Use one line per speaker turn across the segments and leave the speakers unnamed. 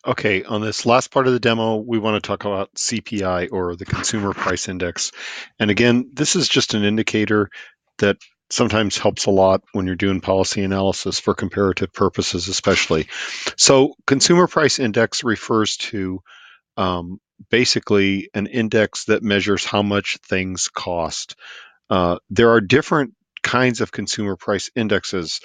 Okay, on this last part of the demo, we want to talk about CPI, or the Consumer Price Index. And again, this is just an indicator that sometimes helps a lot when you're doing policy analysis for comparative purposes, especially. So Consumer Price Index refers to basically an index that measures how much things cost. There are different kinds of consumer price indexes.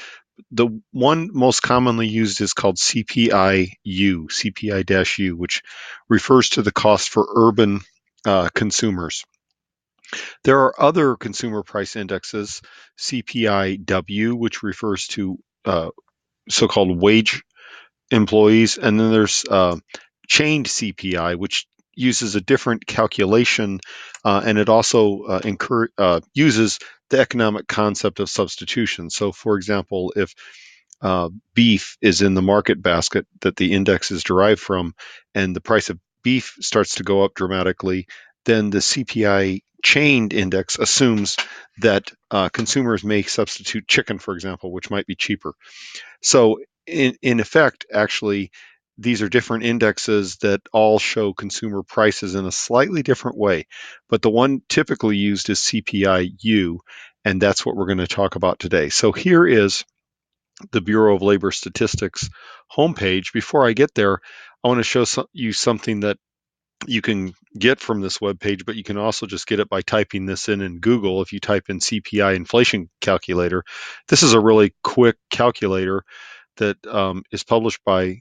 The one most commonly used is called CPI-U, CPI-U, which refers to the cost for urban consumers. There are other consumer price indexes, CPI-W, which refers to so-called wage employees, and then there's chained CPI, which uses a different calculation, and it also uses the economic concept of substitution. So, for example, if beef is in the market basket that the index is derived from, and the price of beef starts to go up dramatically, then the CPI chained index assumes that consumers may substitute chicken, for example, which might be cheaper. So in effect, actually, these are different indexes that all show consumer prices in a slightly different way. But the one typically used is CPI-U, and that's what we're going to talk about today. So here is the Bureau of Labor Statistics homepage. Before I get there, I want to show you something that you can get from this webpage, but you can also just get it by typing this in Google. If you type in CPI Inflation Calculator, this is a really quick calculator that is published by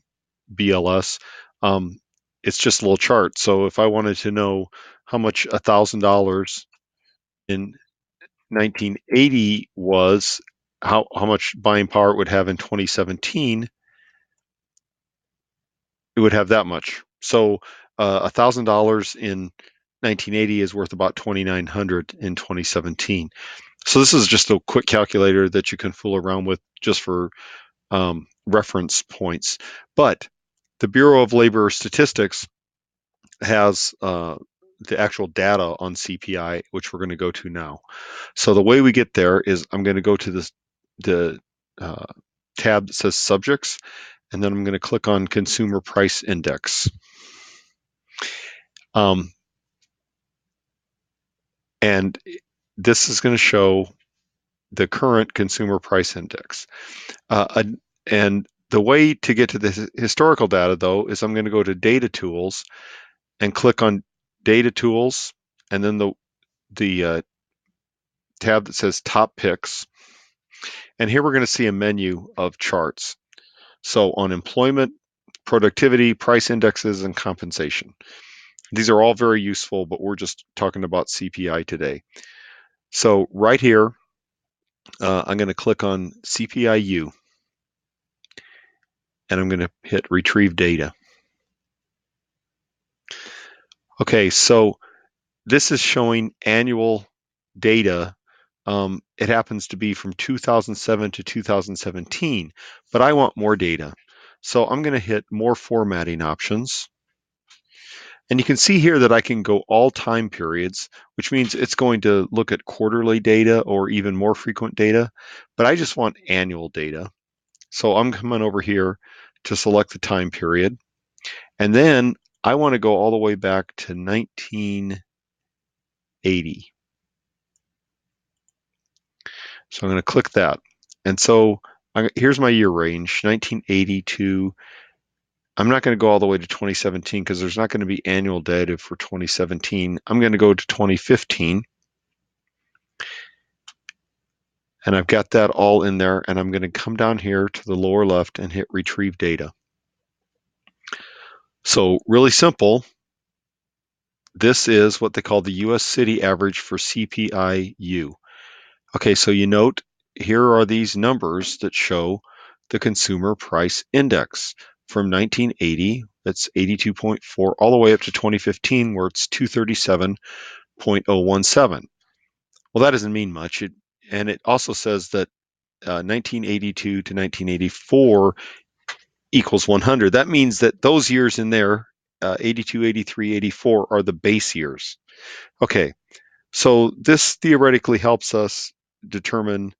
BLS. It's just a little chart. So if I wanted to know how much $1,000 in 1980 was, how much buying power it would have in 2017, it would have that much. So $1,000 in 1980 is worth about 2,900 in 2017. So this is just a quick calculator that you can fool around with just for reference points. But the Bureau of Labor Statistics has the actual data on CPI, which we're going to go to now. So the way we get there is I'm going to go to the tab that says Subjects, and then I'm going to click on Consumer Price Index. And this is going to show the current Consumer Price Index. And the way to get to the historical data, though, is I'm going to go to Data Tools and click on Data Tools, and then the tab that says Top Picks. And here we're going to see a menu of charts. So on employment, productivity, price indexes, and compensation. These are all very useful, but we're just talking about CPI today. So right here, I'm going to click on CPI-U, and I'm going to hit Retrieve Data. Okay, so this is showing annual data. It happens to be from 2007 to 2017, but I want more data. So I'm going to hit More Formatting Options. And you can see here that I can go all time periods, which means it's going to look at quarterly data or even more frequent data, but I just want annual data. So I'm coming over here to select the time period. And then I want to go all the way back to 1980. So I'm going to click that. And so here's my year range, 1980 to, I'm not going to go all the way to 2017 because there's not going to be annual data for 2017. I'm going to go to 2015. And I've got that all in there, and I'm going to come down here to the lower left and hit Retrieve Data. So really simple. This is what they call the U.S. city average for CPI-U. Okay, so you note here are these numbers that show the Consumer Price Index from 1980, that's 82.4, all the way up to 2015, where it's 237.017. Well, that doesn't mean much. And it also says that 1982 to 1984 equals 100. That means that those years in there, 82, 83, 84, are the base years. Okay, so this theoretically helps us determine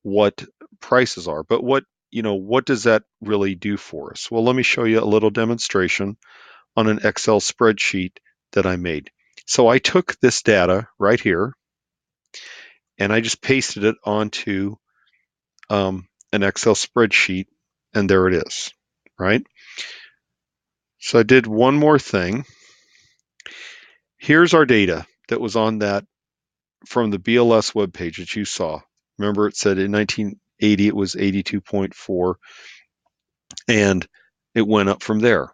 what prices are. But what what does that really do for us? Well, let me show you a little demonstration on an Excel spreadsheet that I made. So I took this data right here and I just pasted it onto an Excel spreadsheet, and there it is, right? So I did one more thing. Here's our data that was on that from the BLS webpage that you saw. Remember, it said in 1980 it was 82.4, and it went up from there.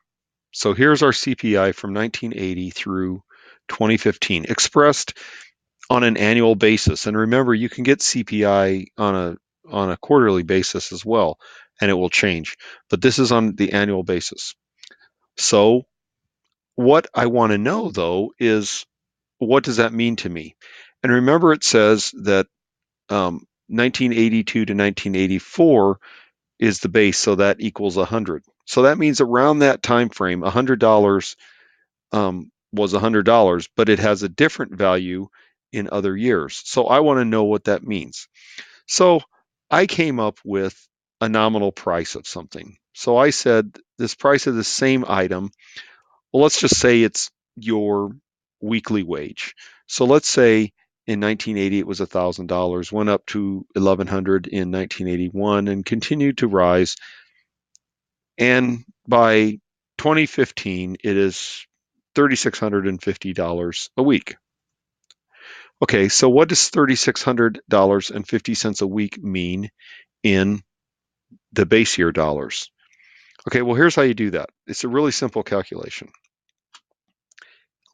So here's our CPI from 1980 through 2015, expressed on an annual basis. And remember, you can get CPI on a quarterly basis as well, and it will change. But this is on the annual basis. So what I want to know, though, is what does that mean to me? And remember, it says that 1982 to 1984 is the base, so that equals 100. So that means around that time frame, $100 was $100, but it has a different value in other years. So I want to know what that means. So I came up with a nominal price of something. So I said this price of the same item, well, let's just say it's your weekly wage. So let's say in 1980 it was $1,000, went up to 1,100 in 1981 and continued to rise. And by 2015, it is $3,650 a week. Okay, so what does $3,600.50 a week mean in the base year dollars? Okay, well, here's how you do that. It's a really simple calculation.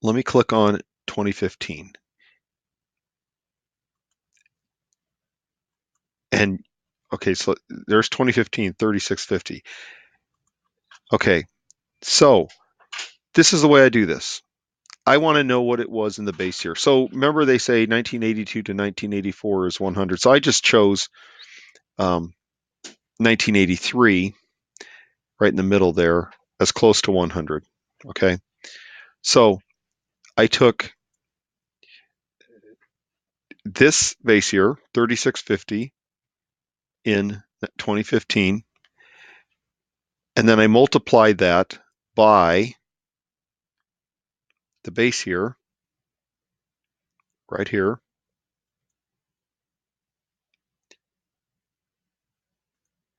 Let me click on 2015. And okay, so there's 2015, 3,650. Okay, so this is the way I do this. I want to know what it was in the base year. So remember, they say 1982 to 1984 is 100. So I just chose 1983 right in the middle there as close to 100. Okay, so I took this base year, 3650 in 2015, and then I multiplied that by the base year right here,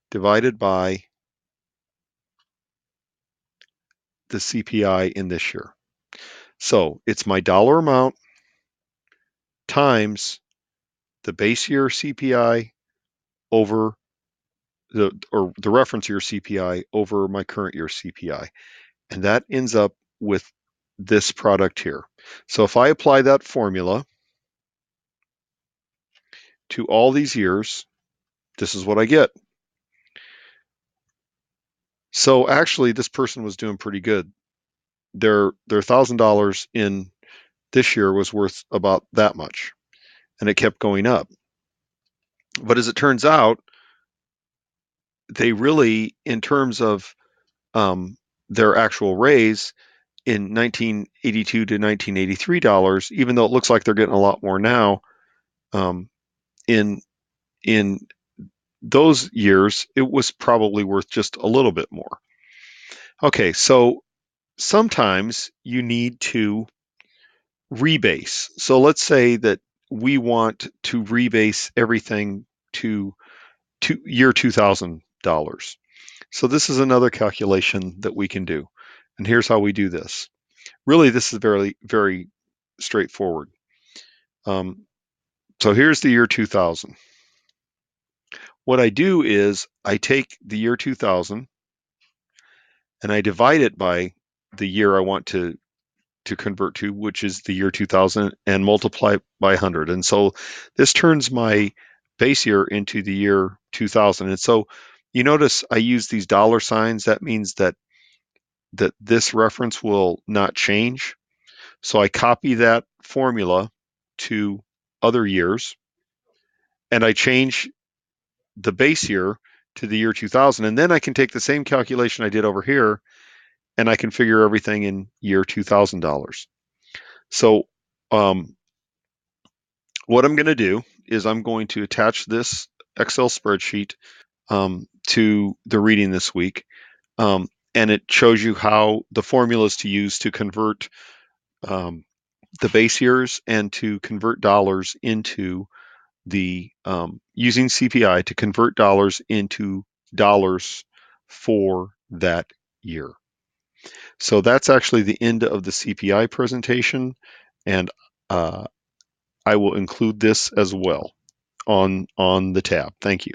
divided by the CPI in this year. So it's my dollar amount times the base year CPI over the reference year CPI over my current year CPI. And that ends up with this product here. So if I apply that formula to all these years, this is what I get. So actually, this person was doing pretty good. Their $1,000 in this year was worth about that much, and it kept going up. But as it turns out, they really, in terms of their actual raise in 1982 to 1983 dollars, even though it looks like they're getting a lot more now, in in those years, it was probably worth just a little bit more. Okay, so sometimes you need to rebase. So let's say that we want to rebase everything to year $2,000. So this is another calculation that we can do. And here's how we do this. Really, this is very, very straightforward. So here's the year 2000. What I do is I take the year 2000 and I divide it by the year I want to convert to, which is the year 2000, and multiply by 100. And so this turns my base year into the year 2000. And so you notice I use these dollar signs. That means that this reference will not change. So I copy that formula to other years, and I change the base year to the year 2000. And then I can take the same calculation I did over here, and I can figure everything in year $2,000. So what I'm going to do is I'm going to attach this Excel spreadsheet to the reading this week. And it shows you how the formulas to use to convert the base years and to convert dollars into the using CPI to convert dollars into dollars for that year. So that's actually the end of the CPI presentation, and I will include this as well on the tab. Thank you.